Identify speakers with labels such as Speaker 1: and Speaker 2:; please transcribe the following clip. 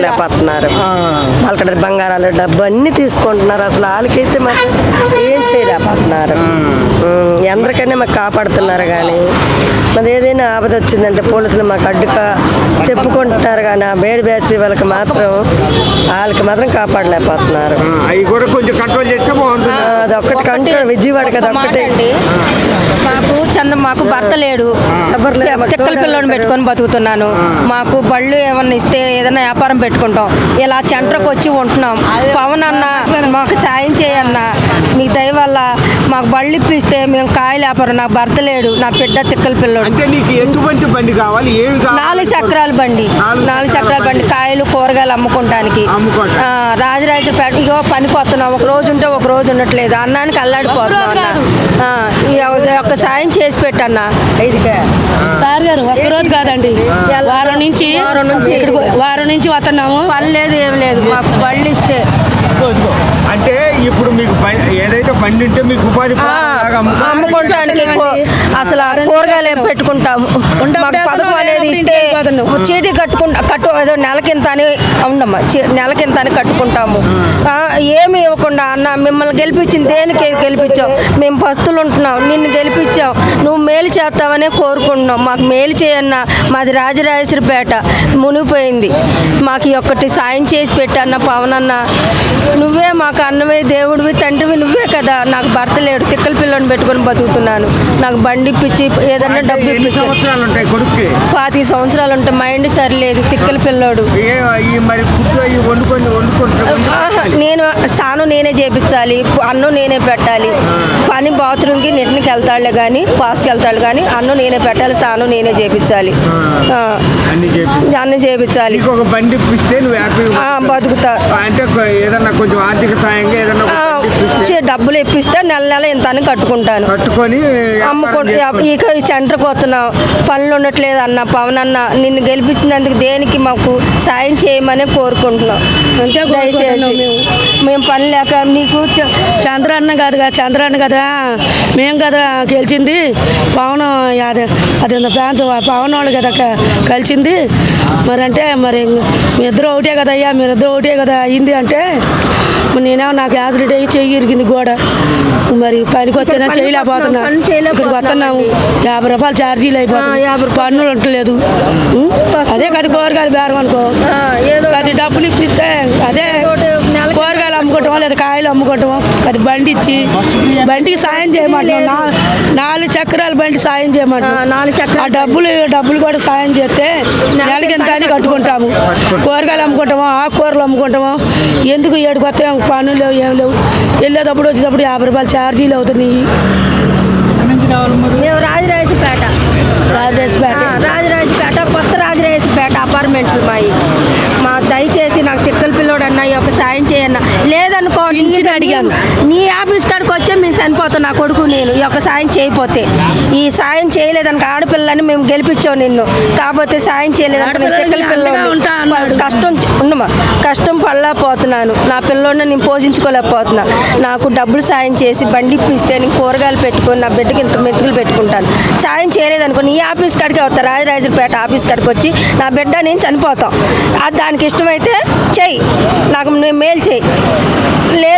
Speaker 1: లేకపోతున్నారు. వాళ్ళకి బంగారాలు డబ్బు అన్ని తీసుకుంటున్నారు. అసలు వాళ్ళకైతే మాకు ఏం చేయలేకపోతున్నారు. అందరికైనా మాకు కాపాడుతున్నారు. కానీ మరి ఏదైనా ఆపద వచ్చిందంటే పోలీసులు మాకు అడ్డుగా చెప్పుకుంటున్నారు. కానీ ఆ వేడి బ్యాచ్ వాళ్ళకి మాత్రం కాపాడలేకపోతున్నారు.
Speaker 2: అవి కూడా కొంచెం కంట్రోల్ చేస్తే బాగుంటుంది.
Speaker 1: అదొక్కటి కంట్రోల్ విజయవాడకి అదొక్కటే.
Speaker 3: మాకు భర్త లేడు, తిక్కల పిల్లని పెట్టుకొని బతుకుతున్నాను. మాకు బళ్ళు ఏమన్నా ఇస్తే ఏదైనా వ్యాపారం పెట్టుకుంటాం. ఇలా సెంటర్కి వచ్చి ఉంటున్నాం. పవన్ అన్న మాకు సాయం చేయన్న, మీ దయ వల్ల మాకు బళ్ళు ఇప్పిస్తే మేము కాయలు వ్యాపారం. నాకు భర్త లేడు, నా బిడ్డ తిక్కల పిల్లోడు. 4 చక్రాల బండి, 4 చక్రాల బండి, కాయలు కూరగాయలు అమ్ముకోవడానికి. రాజరాజపేట ఇగో పనిపోతున్నాం. ఒక రోజు ఉంటే ఒక రోజు ఉండట్లేదు. అన్నానికి అల్లాడిపోతున్నాం. ఒక్క సాయం చేసి పెట్టన్నా.
Speaker 4: సార్ గారు ఒక్కరోజు కాదండి, వారం నుంచి వస్తున్నాము.
Speaker 3: పని లేదు, ఏం లేదు. మాకు బళ్ళు ఇస్తే
Speaker 2: అంటే ఇప్పుడు మీకు ఏదైతే బండి ఉంటే మీకు ఉపాధి
Speaker 3: అమ్ముకోవడానికి అసలు కూరగాయలు ఏం పెట్టుకుంటాము. మాకు పథకం అనేది ఇస్తే చీటీ కట్టు నెలకింత అని ఉండమ్మా, నెలకింత అని కట్టుకుంటాము. ఏమి ఇవ్వకుండా అన్న మిమ్మల్ని గెలిపించింది దేనికి గెలిపించాం? మేము పస్తులు ఉంటున్నాం, నిన్ను గెలిపించాం, నువ్వు మేలు చేస్తావనే కోరుకుంటున్నాం. మాకు మేలు చేయన్నా. మాది రాజరాజేశ్వరిపేట మునిగిపోయింది. మాకు ఒక్కటి సాయం చేసి పెట్టన్న పవన్ అన్న. నువ్వే మాకు అన్నమే, దేవుడివి, తండ్రివి నువ్వే కదా. నాకు భర్త లేడు, తిక్కల పిల్లని పెట్టుకొని బతుకుతున్నాను. నాకు బండి ఇప్పించి ఏదన్నా డబ్బు ఇప్పించి. 25 సంవత్సరాలు ఉంటాయి. మైండ్ సరిలేదు, తిక్కల పిల్లోడు. నేను స్నానం నేనే చేపించాలి, అన్నం నేనే పెట్టాలి. పని బాత్రూమ్కి నెట్నికి వెళ్తాడులే కానీ, పాస్కి వెళ్తాడు కానీ అన్నం నేనే పెట్టాలి, స్నానం నేనే చేపించాలి, అన్నీ చేపించాలి. బతుకుతా.
Speaker 2: కొంచెం ఆర్థిక సాయంగా ఏదైనా
Speaker 3: డబ్బులు ఇప్పిస్తే నెల నెల ఇంత అని కట్టుకుంటాను. ఇక ఈ సెంటర్కి వస్తున్నాం, పనులు ఉండట్లేదు అన్న. పవన్ అన్న నిన్ను గెలిపించినందుకు దేనికి మాకు సాయం చేయమని కోరుకుంటున్నాం. దయచేసి మేము పని లేక మీకు
Speaker 4: చంద్రన్న కదా మేము కదా గెలిచింది. పవన్ అదే ఫ్యాన్స్ పవన్ వాళ్ళు కదా కలిసింది. మరి మీ ఇద్దరు ఒకటే కదా అయ్యా, మీరిద్దరు ఒకటే కదా అయింది అంటే నేనేమో నాకు యాక్సిడెంట్ అయ్యి చెయ్యి ఇరిగింది గోడ. మరి పనికి వస్తేనే చేయలేకపోతున్నా. ఇక్కడికి వస్తున్నాము, 50 రూపాయలు ఛార్జీలు అయిపోతుంది, పన్నులు ఉండలేదు. అదే కదా కూరగాయలు బేరం అనుకో, అది డబ్బులు ఇప్పిస్తే అదే కూరగాయలు అమ్ముకుంటామో లేదా కాయలు అమ్ముకుంటామో. అది బండి ఇచ్చి బండికి సాయం చేయమంటున్నాం. 4 చక్రాల బండి సాయం చేయమంటున్నాం. ఆ డబ్బులు కూడా సాయం చేస్తే నెలకి ఎంత అని కట్టుకుంటాము. కూరగాయలు అమ్ముకుంటామో, ఆకుకూరలు అమ్ముకుంటామో. ఎందుకు ఏడుకు వస్తే పనులు లేవు, ఏం లేవు. వెళ్ళేటప్పుడు వచ్చేటప్పుడు 50 రూపాయలు ఛార్జీలు అవుతున్నాయి.
Speaker 3: మేము రాజరాజపేట కొత్త రాజరాజపేట అపార్ట్మెంట్లు మా దయచేసి నాకు తిక్కల పిల్లోడు అన్న ఒక సాయం చేయన్న. లేదనుకో అడిగాను, నీ ఆఫీస్ కాడికి వచ్చే మేము చనిపోతాం, నా కొడుకు నేను. ఈ యొక్క సాయం చేయకపోతే, ఈ సాయం చేయలేదనుకో ఆడపిల్లని మేము గెలిపించాం నిన్ను, కాకపోతే సాయం చేయలేదనుకో నేను తిక్కల పిల్లోడు కష్టం పడలేకపోతున్నాను. నా పిల్లోడిని నేను పోషించుకోలేకపోతున్నా. నాకు డబ్బులు సాయం చేసి బండి ఇప్పిస్తే నేను కూరగాయలు పెట్టుకొని నా బిడ్డకి ఇంత మెతుకులు పెట్టుకుంటాను. సాయం చేయలేదనుకో నీ ఆఫీస్ కాడికి వస్తా, రాజరాజపేట ఆఫీస్ కాడికి వచ్చి నా బిడ్డ నేను చనిపోతాం. దానికి ఇష్టమైతే చెయ్యి, నాకు మేలు చెయ్యి. లేదు